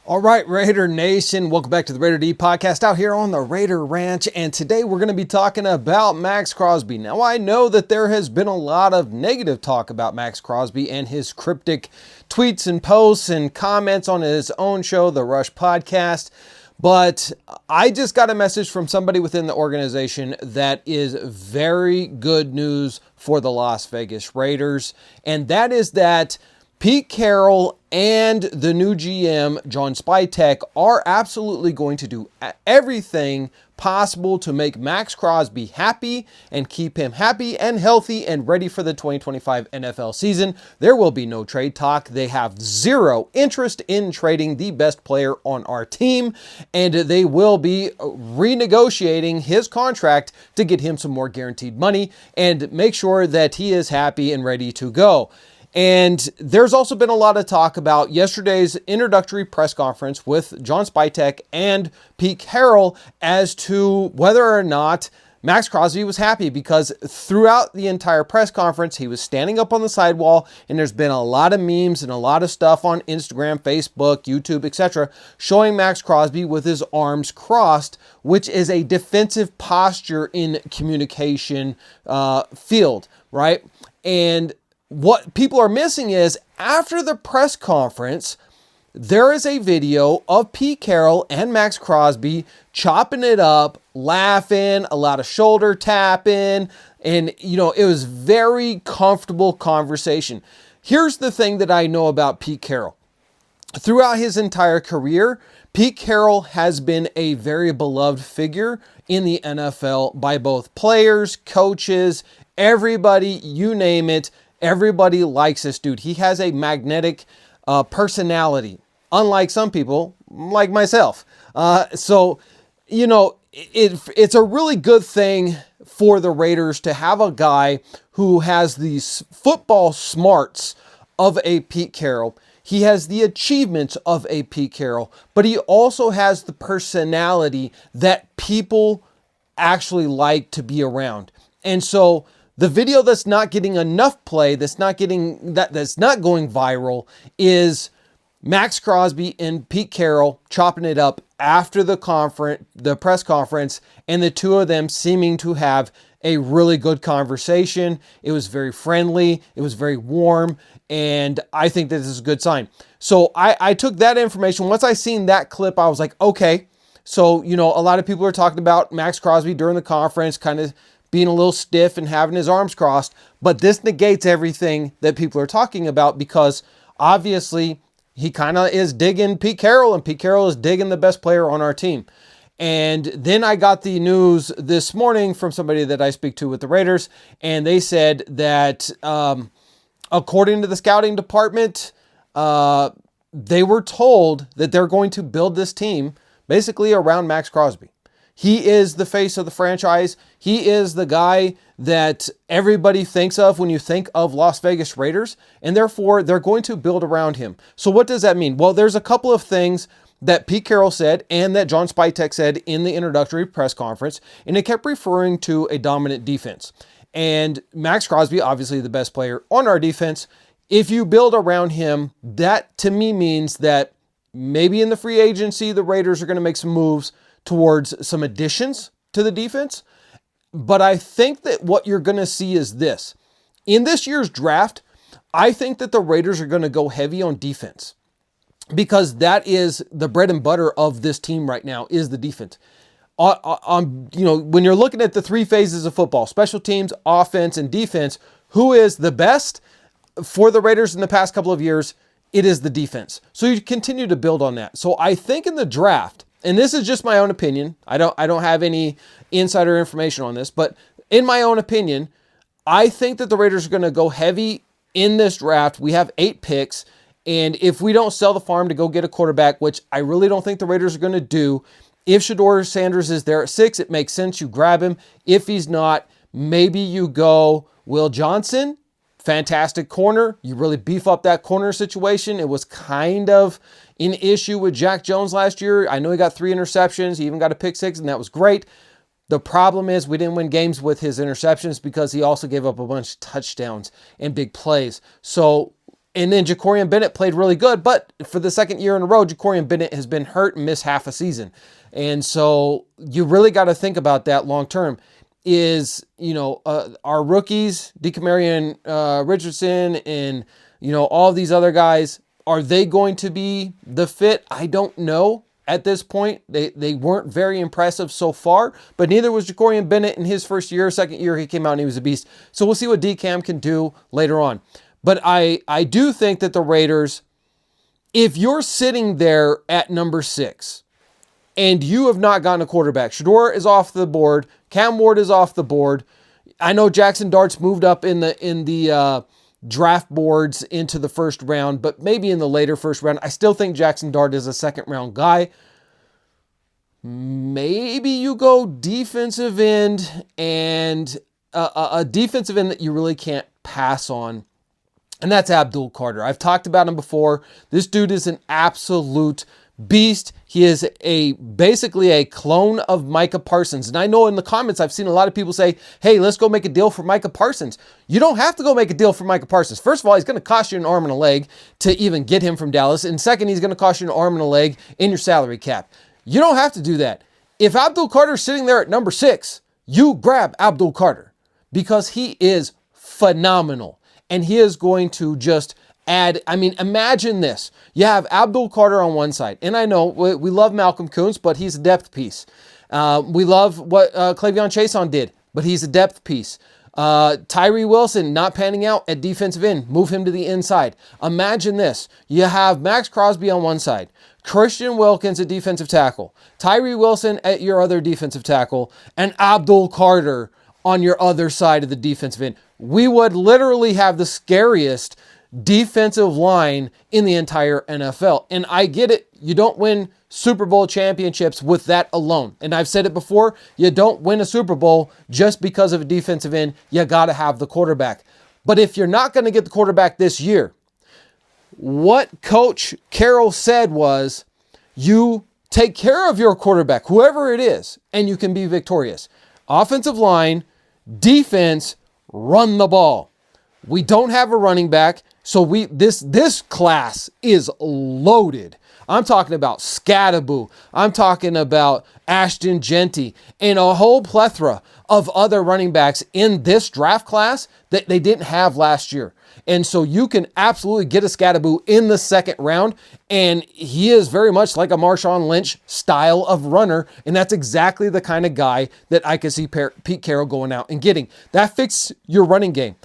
All right, Raider Nation, welcome back to the Raider D podcast out here on the Raider Ranch. And today we're going to be talking about Maxx Crosby. Now, I know that there has been a lot of negative talk about Maxx Crosby and his cryptic tweets and posts and comments on his own show, The Rush Podcast. But I just got a message from somebody within the organization that is very good news for the Las Vegas Raiders. And that is that Pete Carroll and the new GM, John Spytek, are absolutely going to do everything possible to make Maxx Crosby happy and keep him happy and healthy and ready for the 2025 NFL season. There will be no trade talk. They have zero interest in trading the best player on our team, and they will be renegotiating his contract to get him some more guaranteed money and make sure that he is happy and ready to go. And there's also been a lot of talk about yesterday's introductory press conference with John Spytek and Pete Carroll as to whether or not Maxx Crosby was happy, because throughout the entire press conference, he was standing up on the sidewall, and there's been a lot of memes and a lot of stuff on Instagram, Facebook, YouTube, etc., showing Maxx Crosby with his arms crossed, which is a defensive posture in communication field, right? And what people are missing is, after the press conference, there is a video of Pete Carroll and Maxx Crosby chopping it up, laughing, a lot of shoulder tapping, and, it was very comfortable conversation. Here's the thing that I know about Pete Carroll. Throughout his entire career, Pete Carroll has been a very beloved figure in the NFL by both players, coaches, everybody, you name it. Everybody likes this dude. He has a magnetic personality, unlike some people, like myself. It's a really good thing for the Raiders to have a guy who has these football smarts of a Pete Carroll. He has the achievements of a Pete Carroll, but he also has the personality that people actually like to be around. And so the video that's not getting enough play, that's not going viral, is Maxx Crosby and Pete Carroll chopping it up after the press conference, and the two of them seeming to have a really good conversation. It was very friendly, it was very warm, and I think that this is a good sign. So I took that information. Once I seen that clip, I was like, okay. So, a lot of people are talking about Maxx Crosby during the conference, kind of being a little stiff and having his arms crossed, but this negates everything that people are talking about, because obviously he kind of is digging Pete Carroll, and Pete Carroll is digging the best player on our team. And then I got the news this morning from somebody that I speak to with the Raiders, and they said that according to the scouting department, they were told that they're going to build this team basically around Maxx Crosby. He is the face of the franchise. He is the guy that everybody thinks of when you think of Las Vegas Raiders, and therefore they're going to build around him. So what does that mean? Well, there's a couple of things that Pete Carroll said and that John Spytek said in the introductory press conference, and it kept referring to a dominant defense. And Maxx Crosby, obviously the best player on our defense. If you build around him, that to me means that maybe in the free agency, the Raiders are going to make some moves towards some additions to the defense. But I think that what you're going to see is this. In this year's draft, I think that the Raiders are going to go heavy on defense, because that is the bread and butter of this team right now, is the defense. When you're looking at the three phases of football, special teams, offense, and defense, who is the best for the Raiders in the past couple of years? It is the defense. So you continue to build on that. So I think in the draft, and this is just my own opinion, I don't have any insider information on this, but in my own opinion, I think that the Raiders are going to go heavy in this draft. We have 8 picks, and if we don't sell the farm to go get a quarterback, which I really don't think the Raiders are going to do, if Shedeur Sanders is there at 6, it makes sense you grab him. If he's not, maybe you go Will Johnson. Fantastic corner. You really beef up that corner situation. It was kind of an issue with Jack Jones last year. I know he got 3 interceptions. He even got a pick 6, and that was great. The problem is we didn't win games with his interceptions because he also gave up a bunch of touchdowns and big plays. So And then Jacorian Bennett played really good, but for the second year in a row, Jacorian Bennett has been hurt and missed half a season. And so you really got to think about that long term. Is, our rookies, DeCamarion Richardson and, all these other guys, are they going to be the fit? I don't know at this point. They weren't very impressive so far, but neither was Jacorian Bennett in his first year. Second year, he came out and he was a beast. So we'll see what DCAM can do later on. But I do think that the Raiders, if you're sitting there at number 6 and you have not gotten a quarterback, Shedeur is off the board, Cam Ward is off the board. I know Jackson Dart's moved up in the draft boards into the first round, but maybe in the later first round. I still think Jackson Dart is a second round guy. Maybe you go defensive end, and a defensive end that you really can't pass on. And that's Abdul Carter. I've talked about him before. This dude is an absolute beast. He is basically a clone of Micah Parsons. And I know in the comments, I've seen a lot of people say, hey, let's go make a deal for Micah Parsons. You don't have to go make a deal for Micah Parsons. First of all, he's going to cost you an arm and a leg to even get him from Dallas. And second, he's going to cost you an arm and a leg in your salary cap. You don't have to do that. If Abdul Carter is sitting there at number 6, you grab Abdul Carter because he is phenomenal. And he is going to just add, imagine this. You have Abdul Carter on one side. And I know we love Malcolm Koonce, but he's a depth piece. We love what Clavion Chason did, but he's a depth piece. Tyree Wilson not panning out at defensive end. Move him to the inside. Imagine this. You have Maxx Crosby on one side. Christian Wilkins at defensive tackle. Tyree Wilson at your other defensive tackle. And Abdul Carter on your other side of the defensive end. We would literally have the scariest defensive line in the entire NFL. And I get it. You don't win Super Bowl championships with that alone. And I've said it before, you don't win a Super Bowl just because of a defensive end. You got to have the quarterback. But if you're not going to get the quarterback this year, what Coach Carroll said was, you take care of your quarterback, whoever it is, and you can be victorious. Offensive line, defense, run the ball. We don't have a running back, so this class is loaded. I'm talking about Scattaboo. I'm talking about Ashton Genty and a whole plethora of other running backs in this draft class that they didn't have last year. And so you can absolutely get a Scattaboo in the second round, and he is very much like a Marshawn Lynch style of runner, and that's exactly the kind of guy that I could see Pete Carroll going out and getting. That fixes your running game.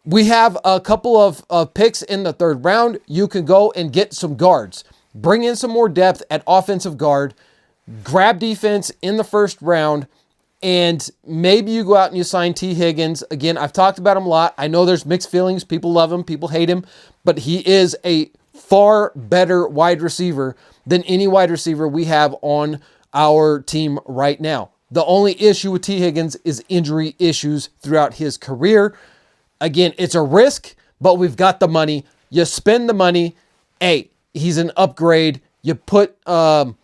We have a couple of picks in the third round. You can go and get some guards. Bring in some more depth at offensive guard. Grab defense in the first round. And maybe you go out and you sign T. Higgins. Again, I've talked about him a lot. I know there's mixed feelings. People love him. People hate him. But he is a far better wide receiver than any wide receiver we have on our team right now. The only issue with T. Higgins is injury issues throughout his career. Again, it's a risk, but we've got the money. You spend the money. Hey, he's an upgrade. You put, our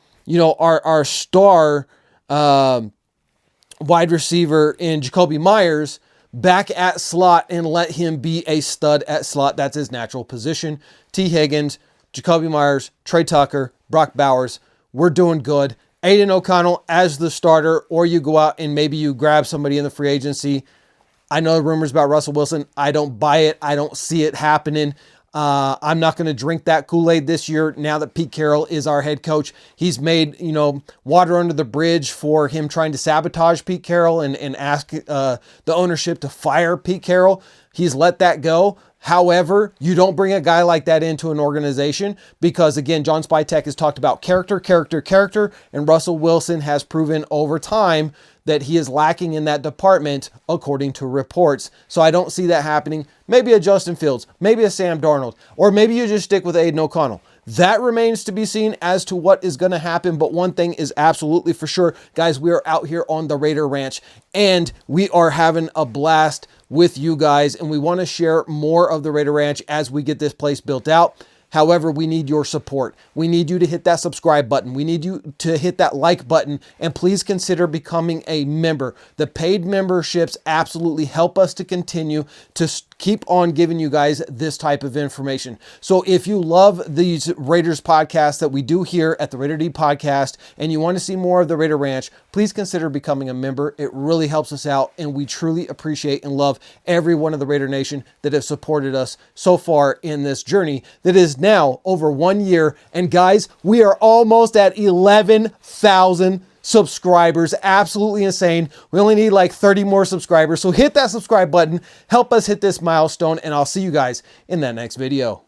star wide receiver in Jacoby Myers back at slot and let him be a stud at slot. That's his natural position. T. Higgins, Jacoby Myers, Trey Tucker, Brock Bowers. We're doing good. Aiden O'Connell as the starter, or you go out and maybe you grab somebody in the free agency. I know rumors about Russell Wilson. I don't buy it. I don't see it happening. I'm not going to drink that Kool-Aid this year now that Pete Carroll is our head coach. He's made, water under the bridge for him trying to sabotage Pete Carroll and ask the ownership to fire Pete Carroll. He's let that go. However, you don't bring a guy like that into an organization because, again, John Spytek has talked about character, and Russell Wilson has proven over time that he is lacking in that department, according to reports. So I don't see that happening. Maybe a Justin Fields, maybe a Sam Darnold, or maybe you just stick with Aiden O'Connell. That remains to be seen as to what is going to happen. But one thing is absolutely for sure, guys, we are out here on the Raider Ranch and we are having a blast with you guys. And we want to share more of the Raider Ranch as we get this place built out. However, we need your support. We need you to hit that subscribe button. We need you to hit that like button, and please consider becoming a member. The paid memberships absolutely help us to continue to keep on giving you guys this type of information. So if you love these Raiders podcasts that we do here at the Raider D Podcast and you want to see more of the Raider Ranch, please consider becoming a member. It really helps us out, and we truly appreciate and love every one of the Raider Nation that have supported us so far in this journey that is now over 1 year. And guys, we are almost at 11,000 subscribers. Absolutely insane. We only need like 30 more subscribers. So hit that subscribe button, help us hit this milestone, and I'll see you guys in that next video.